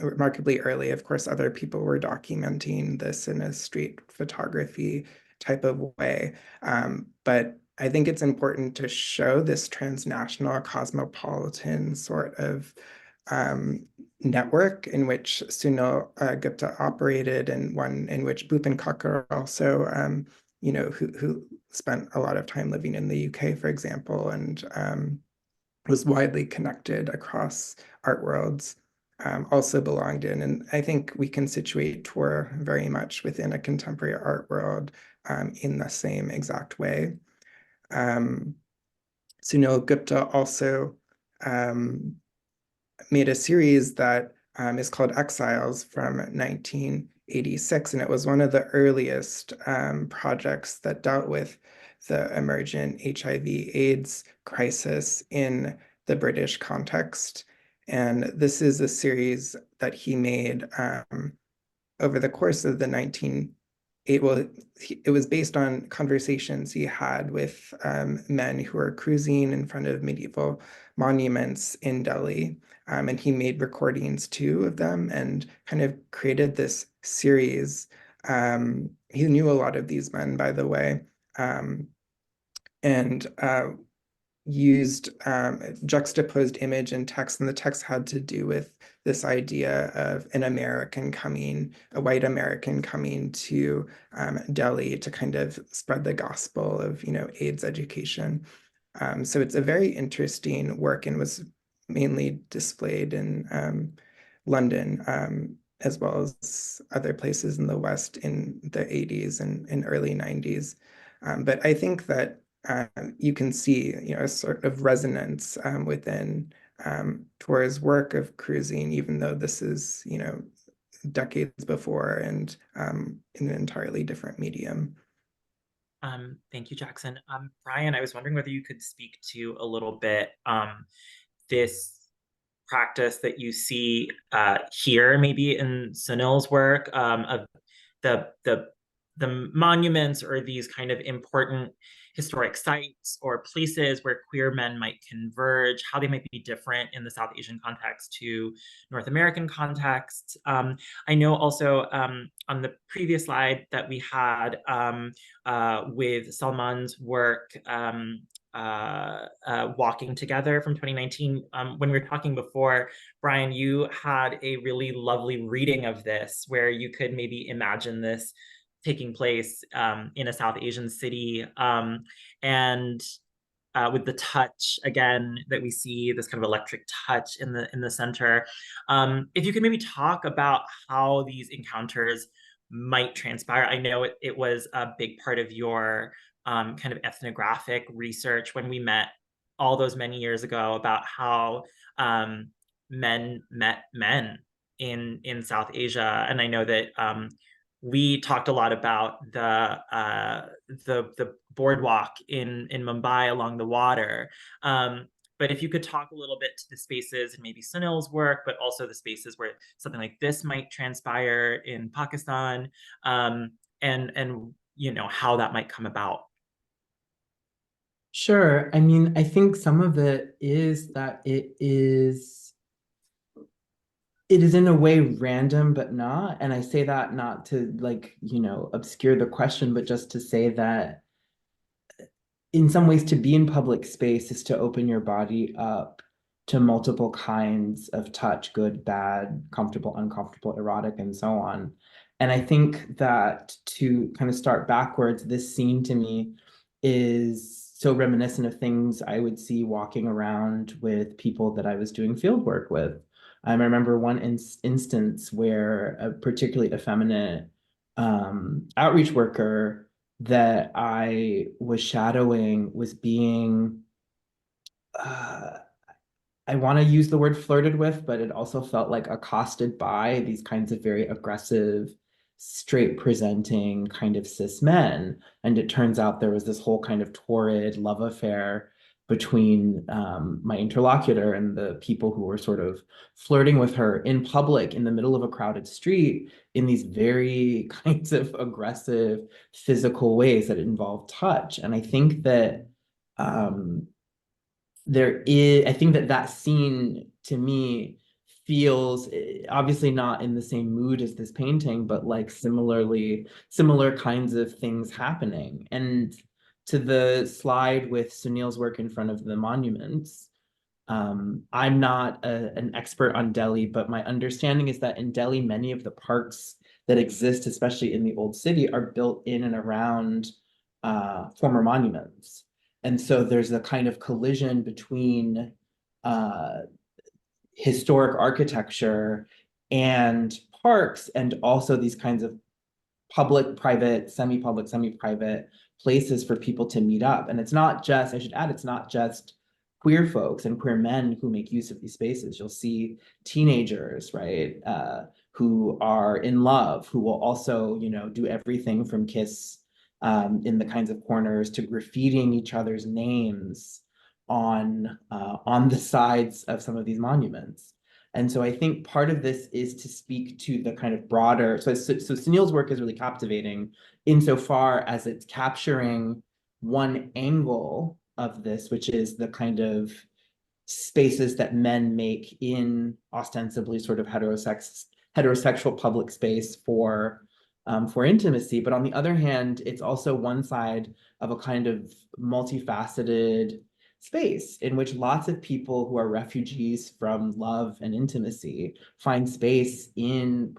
E: Remarkably early, of course, other people were documenting this in a street photography type of way. But I think it's important to show this transnational cosmopolitan sort of network in which Sunil Gupta operated, and one in which Bhupen Kakkar also, who spent a lot of time living in the UK, for example, and was widely connected across art worlds, also belonged in. And I think we can situate Toor very much within a contemporary art world in the same exact way. Sunil Gupta also made a series that is called Exiles from 1986, and it was one of the earliest projects that dealt with the emergent HIV/AIDS crisis in the British context. And this is a series that he made over the course of the it was based on conversations he had with men who were cruising in front of medieval monuments in Delhi. And he made recordings too of them and kind of created this series. He knew a lot of these men, by the way, and used juxtaposed image and text, and the text had to do with this idea of a white American coming to Delhi to kind of spread the gospel of, AIDS education. So it's a very interesting work and was mainly displayed in London, as well as other places in the West in the 80s and early 90s. But I think that you can see, a sort of resonance within Toor's work of cruising, even though this is, decades before and in an entirely different medium.
B: Thank you, Jackson. Brian, I was wondering whether you could speak to a little bit this practice that you see here, maybe in Sunil's work, of the monuments or these kind of important historic sites or places where queer men might converge, how they might be different in the South Asian context to North American context. I know also on the previous slide that we had with Salman's work, Walking Together from 2019. When we were talking before, Brian, you had a really lovely reading of this where you could maybe imagine this taking place in a South Asian city, and with the touch again that we see, this kind of electric touch in the center. If you could maybe talk about how these encounters might transpire. I know it was a big part of your kind of ethnographic research when we met all those many years ago about how men met men in South Asia. And I know that we talked a lot about the boardwalk in Mumbai along the water. But if you could talk a little bit to the spaces and maybe Sunil's work, but also the spaces where something like this might transpire in Pakistan, and how that might come about.
C: Sure. I mean, I think some of it is that it is in a way random, but not. And I say that not to obscure the question, but just to say that in some ways to be in public space is to open your body up to multiple kinds of touch, good, bad, comfortable, uncomfortable, erotic, and so on. And I think that to kind of start backwards, this scene to me is so reminiscent of things I would see walking around with people that I was doing field work with. I remember one instance where a particularly effeminate outreach worker that I was shadowing was being, I want to use the word flirted with, but it also felt like accosted by these kinds of very aggressive, straight presenting kind of cis men. And it turns out there was this whole kind of torrid love affair between my interlocutor and the people who were sort of flirting with her in public in the middle of a crowded street in these very kinds of aggressive physical ways that involve touch. And I think that that scene to me feels obviously not in the same mood as this painting, but like similar kinds of things happening. And to the slide with Sunil's work in front of the monuments, I'm not an expert on Delhi, but my understanding is that in Delhi, many of the parks that exist, especially in the old city, are built in and around former monuments. And so there's a kind of collision between historic architecture and parks, and also these kinds of public, private, semi-public, semi-private places for people to meet up. And it's not just, I should add, it's not just queer folks and queer men who make use of these spaces. You'll see teenagers, right, who are in love, who will also, you know, do everything from kiss in the kinds of corners to graffitiing each other's names on the sides of some of these monuments. And so I think part of this is to speak to the kind of broader, so Sunil's work is really captivating insofar as it's capturing one angle of this, which is the kind of spaces that men make in ostensibly sort of heterosexual public space for intimacy. But on the other hand, it's also one side of a kind of multifaceted space in which lots of people who are refugees from love and intimacy find space in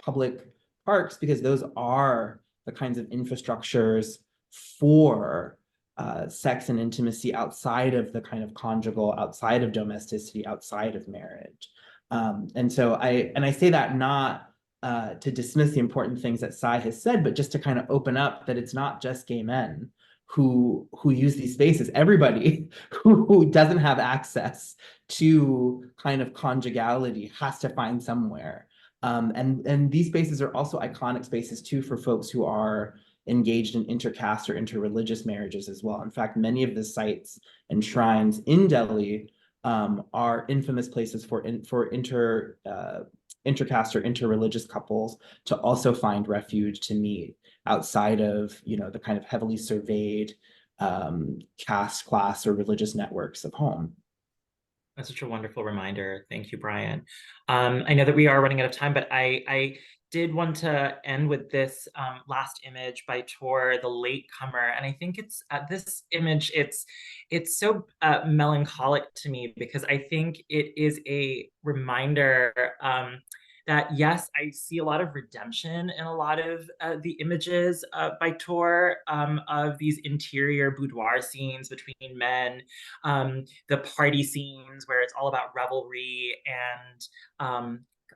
C: public parks, because those are the kinds of infrastructures for sex and intimacy outside of the kind of conjugal, outside of domesticity, outside of marriage. And so I say that not to dismiss the important things that Sai has said, but just to kind of open up that it's not just gay men who use these spaces. Everybody who doesn't have access to kind of conjugality has to find somewhere. And these spaces are also iconic spaces too for folks who are engaged in intercaste or interreligious marriages as well. In fact, many of the sites and shrines in Delhi are infamous places for intercaste or interreligious couples to also find refuge, to meet outside of, you know, the kind of heavily surveyed caste, class, or religious networks of home.
B: That's such a wonderful reminder. Thank you, Brian. I know that we are running out of time, but I did want to end with this last image by Toor, The Latecomer. And I think it's this image, it's so melancholic to me, because I think it is a reminder that yes, I see a lot of redemption in a lot of the images by Toor of these interior boudoir scenes between men, the party scenes where it's all about revelry and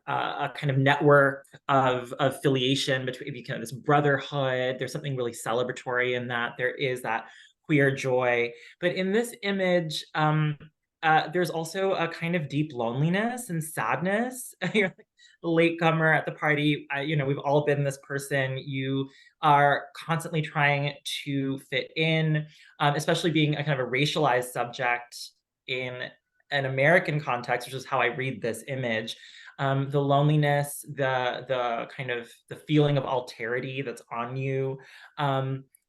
B: a kind of network of affiliation between kind of this brotherhood. There's something really celebratory in that. There is that queer joy. But in this image, there's also a kind of deep loneliness and sadness. You're like the latecomer at the party. You know, we've all been this person. You are constantly trying to fit in, especially being a kind of a racialized subject in an American context, which is how I read this image. The loneliness, the kind of the feeling of alterity that's on you.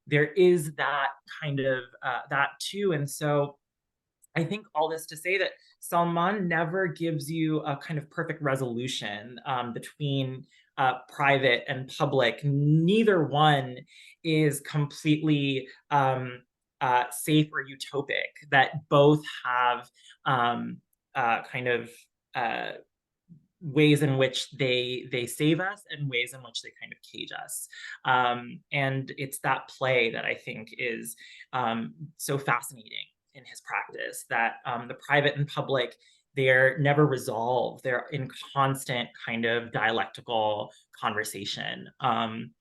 B: There is that kind of that too. And so I think all this to say that Salman never gives you a kind of perfect resolution between private and public. Neither one is completely safe or utopic. That both have kind of ways in which they save us and ways in which they kind of cage us. And it's that play that I think is so fascinating in his practice, that the private and public, they're never resolved. They're in constant kind of dialectical conversation. And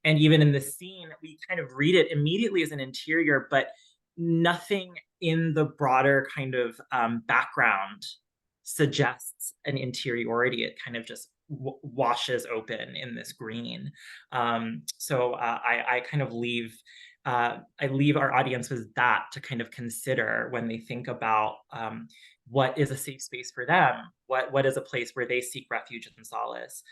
B: even in the scene, we kind of read it immediately as an interior, but nothing in the broader kind of background suggests an interiority. It kind of just washes open in this green. So I kind of leave our audience with that to kind of consider when they think about what is a safe space for them, what is a place where they seek refuge and solace.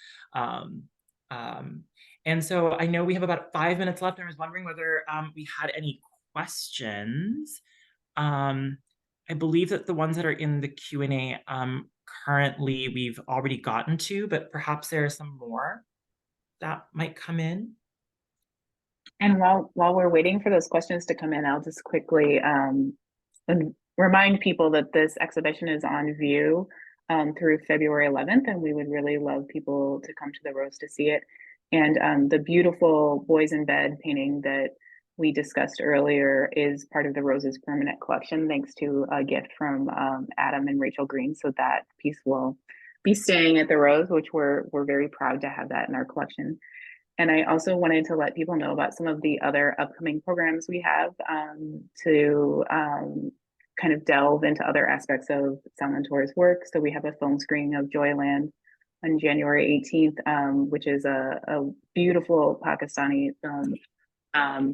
B: And so I know we have about 5 minutes left, and I was wondering whether we had any questions. I believe that the ones that are in the Q&A currently we've already gotten to, but perhaps there are some more that might come in.
A: And while we're waiting for those questions to come in, I'll just quickly remind people that this exhibition is on view through February 11th, and we would really love people to come to the Rose to see it. And the beautiful Boys in Bed painting that we discussed earlier is part of the Rose's permanent collection, thanks to a gift from Adam and Rachel Green. So that piece will be staying at the Rose, which we're very proud to have that in our collection. And I also wanted to let people know about some of the other upcoming programs we have to kind of delve into other aspects of Salman Toor's work. So we have a film screening of Joyland on January 18th, which is a beautiful Pakistani film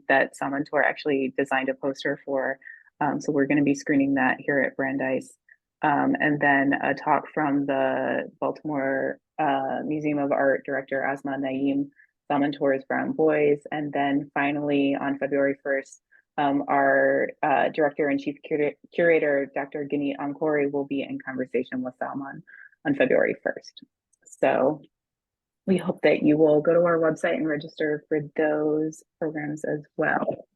A: that Salman Toor actually designed a poster for. So we're going to be screening that here at Brandeis. And then a talk from the Baltimore Museum of Art director Asma Naeem, Salman Toor's Brown Boys. And then finally on February 1st, our director and chief curator, Dr. Guinea Ankori, will be in conversation with Salman on February 1st. So we hope that you will go to our website and register for those programs as well.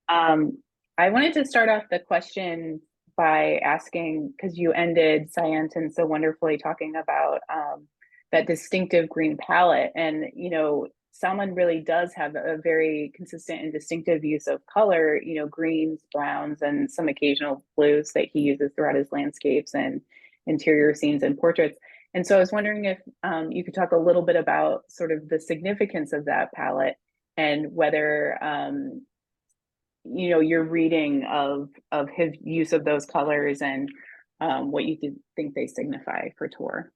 A: I wanted to start off the question by asking, because you ended, Sayantan, so wonderfully talking about that distinctive green palette. And, you know, Salman really does have a very consistent and distinctive use of color, you know, greens, browns, and some occasional blues that he uses throughout his landscapes and interior scenes and portraits. And so I was wondering if you could talk a little bit about sort of the significance of that palette and whether, you know, your reading of his use of those colors and what you think they signify for Toor.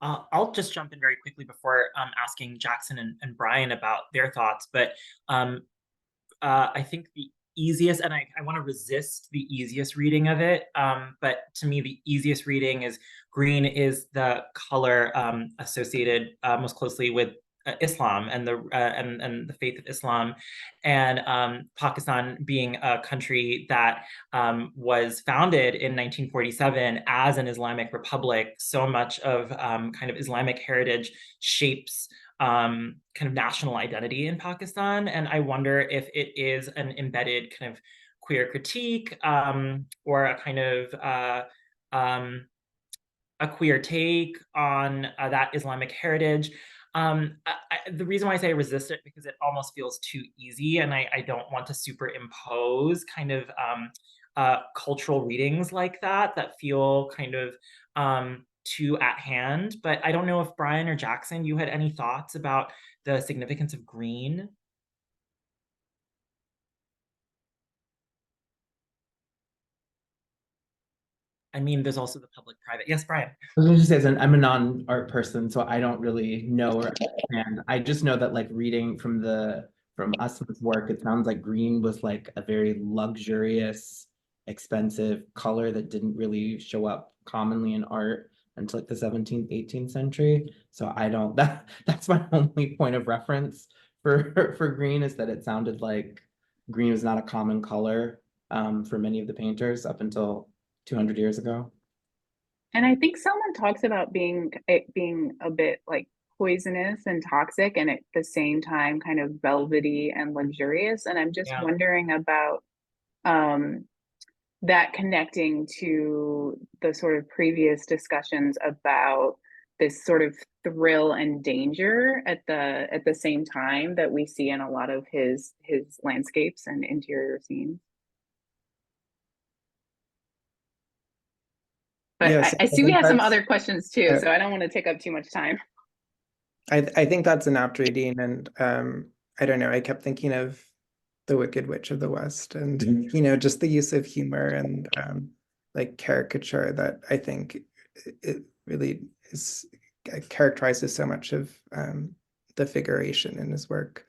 B: I'll just jump in very quickly before asking Jackson and Brian about their thoughts. But I think the easiest, and I want to resist the easiest reading of it, but to me, the easiest reading is green is the color associated most closely with Islam and the faith of Islam, and Pakistan being a country that was founded in 1947 as an Islamic republic. So much of kind of Islamic heritage shapes kind of national identity in Pakistan, and I wonder if it is an embedded kind of queer critique or a kind of a queer take on that Islamic heritage. The reason why I say I resist it because it almost feels too easy, and I don't want to superimpose kind of cultural readings like that feel kind of too at hand. But I don't know if Brian or Jackson, you had any thoughts about the significance of green? I mean, there's also the public-private. Yes, Brian.
C: I was going to say, I'm a non-art person, so I don't really know or understand. I just know that, like, reading from Usman's work, it sounds like green was like a very luxurious, expensive color that didn't really show up commonly in art until like the 17th, 18th century. So that's my only point of reference for green, is that it sounded like green was not a common color for many of the painters up until 200 years ago.
A: And I think someone talks about it being a bit like poisonous and toxic, and at the same time kind of velvety and luxurious. And I'm just wondering about that connecting to the sort of previous discussions about this sort of thrill and danger at the same time that we see in a lot of his landscapes and interior scenes. But
E: Yes,
A: I see we have some
E: that's-
A: other questions too, so I don't want to take up too much time.
E: I think that's an apt reading, and I don't know, I kept thinking of The Wicked Witch of the West, and you know, just the use of humor and like caricature that I think it really is characterizes so much of the figuration in his work.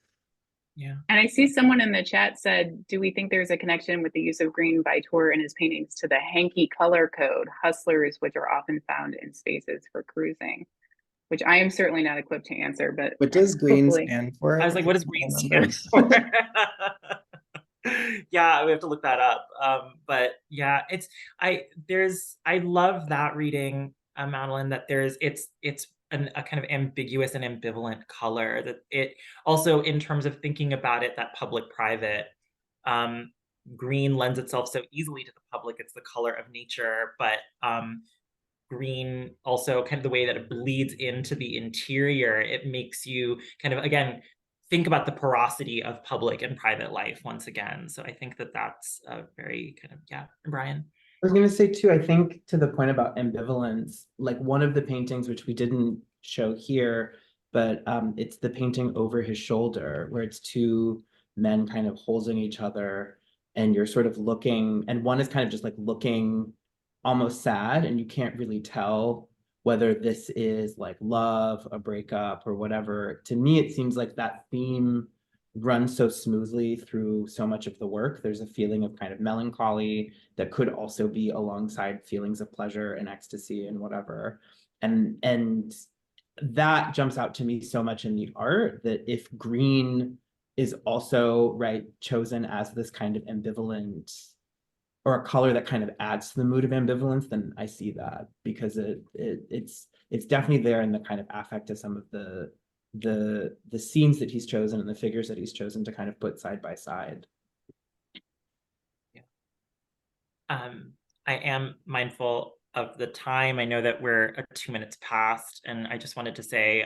B: Yeah.
A: And I see someone in the chat said, do we think there's a connection with the use of green by Toor in his paintings to the hanky color code, hustlers, which are often found in spaces for cruising? Which I am certainly not equipped to answer, but
E: what does green
A: hopefully...
E: stand for?
B: I was like, what does green stand for? Yeah, we have to look that up. But yeah, I love that reading, Madeline, that it's a kind of ambiguous and ambivalent color, that it also, in terms of thinking about it, that public-private, green lends itself so easily to the public. It's the color of nature, but green also kind of the way that it bleeds into the interior, it makes you kind of, again, think about the porosity of public and private life once again. So I think that's a very kind of, yeah, Brian.
C: I was going to say too, I think to the point about ambivalence, like one of the paintings which we didn't show here but it's the painting Over His Shoulder, where it's two men kind of holding each other, and you're sort of looking, and one is kind of just like looking almost sad, and you can't really tell whether this is like love, a breakup, or whatever. To me, it seems like that theme runs so smoothly through so much of the work. There's a feeling of kind of melancholy that could also be alongside feelings of pleasure and ecstasy and whatever. And that jumps out to me so much in the art, that if green is also, right, chosen as this kind of ambivalent, or a color that kind of adds to the mood of ambivalence, then I see that, because it's definitely there in the kind of affect of some of the scenes that he's chosen and the figures that he's chosen to kind of put side by side.
B: I am mindful of the time. I know that we're 2 minutes past, and I just wanted to say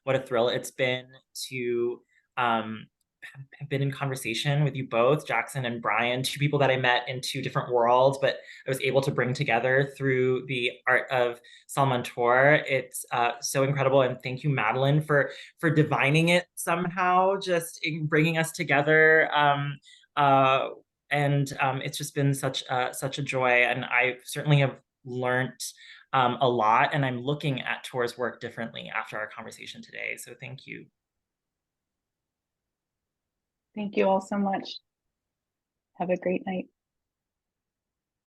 B: what a thrill it's been to have been in conversation with you both, Jackson and Brian, two people that I met in two different worlds, but I was able to bring together through the art of Salman Toor. It's so incredible, and thank you, Madeline, for divining it somehow, just in bringing us together. It's just been such a joy, and I certainly have learned a lot, and I'm looking at Toor's work differently after our conversation today. So thank you.
A: Thank you all so much. Have a great night.